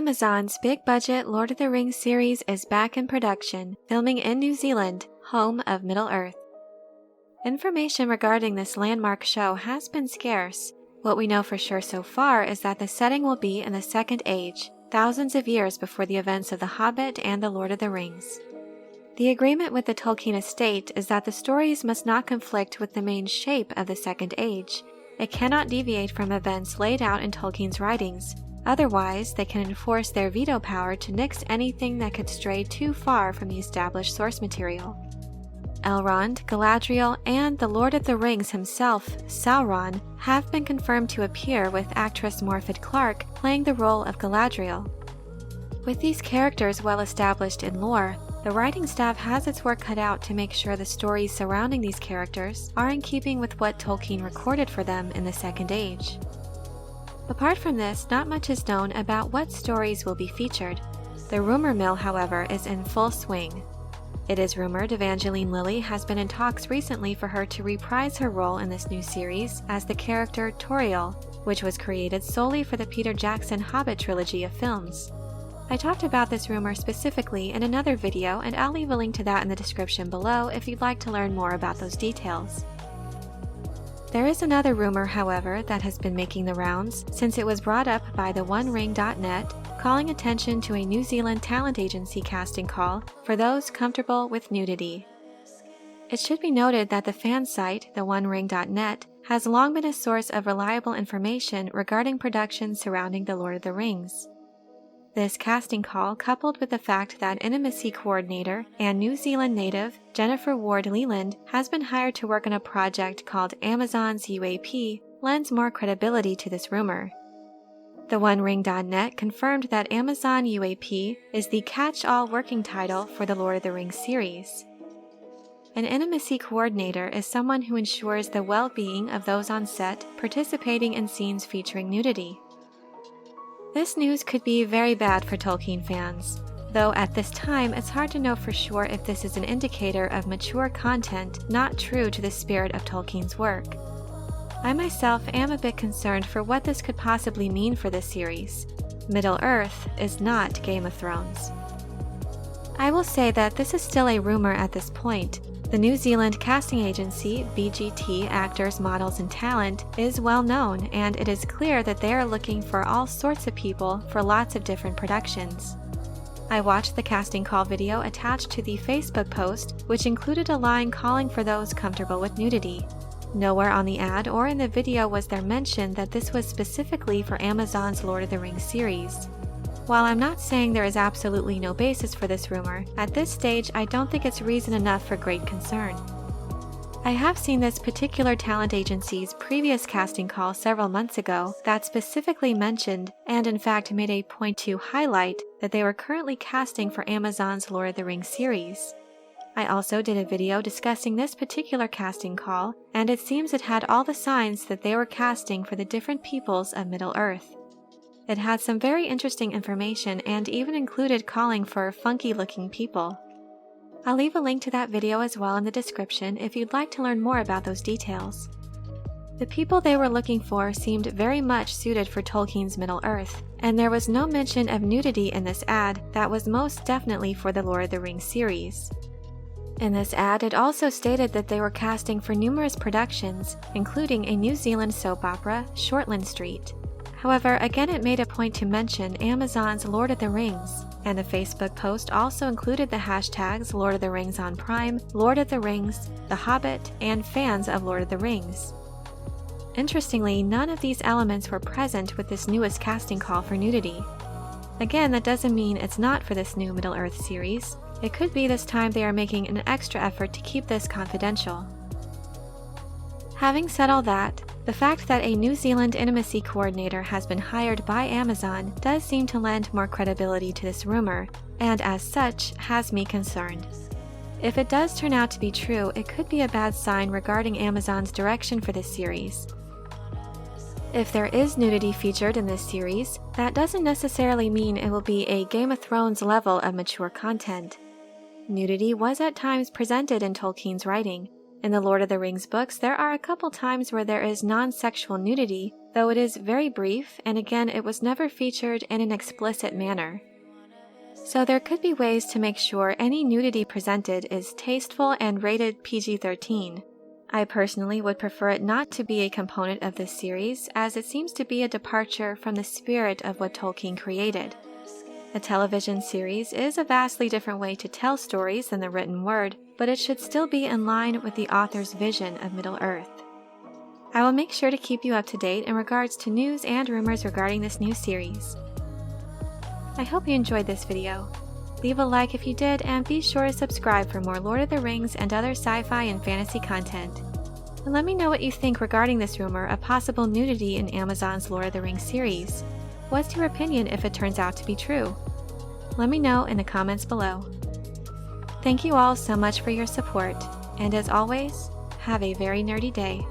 Amazon's big-budget Lord of the Rings series is back in production, filming in New Zealand, home of Middle-earth. Information regarding this landmark show has been scarce. What we know for sure so far is that the setting will be in the Second Age, thousands of years before the events of The Hobbit and The Lord of the Rings. The agreement with the Tolkien estate is that the stories must not conflict with the main shape of the Second Age. It cannot deviate from events laid out in Tolkien's writings. Otherwise, they can enforce their veto power to nix anything that could stray too far from the established source material. Elrond, Galadriel, and the Lord of the Rings himself, Sauron, have been confirmed to appear, with actress Morfydd Clark playing the role of Galadriel. With these characters well established in lore, the writing staff has its work cut out to make sure the stories surrounding these characters are in keeping with what Tolkien recorded for them in the Second Age. Apart from this, not much is known about what stories will be featured. The rumor mill, however, is in full swing. It is rumored Evangeline Lilly has been in talks recently for her to reprise her role in this new series as the character Tauriel, which was created solely for the Peter Jackson Hobbit trilogy of films. I talked about this rumor specifically in another video, and I'll leave a link to that in the description below if you'd like to learn more about those details. There is another rumor, however, that has been making the rounds since it was brought up by the OneRing.net, calling attention to a New Zealand talent agency casting call for those comfortable with nudity. It should be noted that the fan site, the OneRing.net, has long been a source of reliable information regarding productions surrounding The Lord of the Rings. This casting call, coupled with the fact that intimacy coordinator and New Zealand native Jennifer Ward Leland has been hired to work on a project called Amazon's UAP, lends more credibility to this rumor. The OneRing.net confirmed that Amazon UAP is the catch-all working title for the Lord of the Rings series. An intimacy coordinator is someone who ensures the well-being of those on set participating in scenes featuring nudity. This news could be very bad for Tolkien fans, though at this time it's hard to know for sure if this is an indicator of mature content not true to the spirit of Tolkien's work. I myself am a bit concerned for what this could possibly mean for this series. Middle-earth is not Game of Thrones. I will say that this is still a rumor at this point. The New Zealand casting agency, BGT Actors, Models and Talent, is well known, and it is clear that they are looking for all sorts of people for lots of different productions. I watched the casting call video attached to the Facebook post, which included a line calling for those comfortable with nudity. Nowhere on the ad or in the video was there mention that this was specifically for Amazon's Lord of the Rings series. While I'm not saying there is absolutely no basis for this rumor, at this stage I don't think it's reason enough for great concern. I have seen this particular talent agency's previous casting call several months ago that specifically mentioned, and in fact made a point to highlight, that they were currently casting for Amazon's Lord of the Rings series. I also did a video discussing this particular casting call, and it seems it had all the signs that they were casting for the different peoples of Middle-earth. It had some very interesting information and even included calling for funky-looking people. I'll leave a link to that video as well in the description if you'd like to learn more about those details. The people they were looking for seemed very much suited for Tolkien's Middle-earth, and there was no mention of nudity in this ad that was most definitely for the Lord of the Rings series. In this ad, it also stated that they were casting for numerous productions, including a New Zealand soap opera, Shortland Street. However, again it made a point to mention Amazon's Lord of the Rings, and the Facebook post also included the hashtags Lord of the Rings on Prime, Lord of the Rings, The Hobbit, and fans of Lord of the Rings. Interestingly, none of these elements were present with this newest casting call for nudity. Again, that doesn't mean it's not for this new Middle-earth series. It could be this time they are making an extra effort to keep this confidential. Having said all that, the fact that a New Zealand intimacy coordinator has been hired by Amazon does seem to lend more credibility to this rumor, and as such, has me concerned. If it does turn out to be true, it could be a bad sign regarding Amazon's direction for this series. If there is nudity featured in this series, that doesn't necessarily mean it will be a Game of Thrones level of mature content. Nudity was at times presented in Tolkien's writing, In the Lord of the Rings books, there are a couple times where there is non-sexual nudity, though it is very brief, and again, it was never featured in an explicit manner. So there could be ways to make sure any nudity presented is tasteful and rated PG-13. I personally would prefer it not to be a component of this series, as it seems to be a departure from the spirit of what Tolkien created. A television series is a vastly different way to tell stories than the written word, but it should still be in line with the author's vision of Middle-earth. I will make sure to keep you up to date in regards to news and rumors regarding this new series. I hope you enjoyed this video. Leave a like if you did, and be sure to subscribe for more Lord of the Rings and other sci-fi and fantasy content. And let me know what you think regarding this rumor of possible nudity in Amazon's Lord of the Rings series. What's your opinion if it turns out to be true? Let me know in the comments below. Thank you all so much for your support, and as always, have a very nerdy day.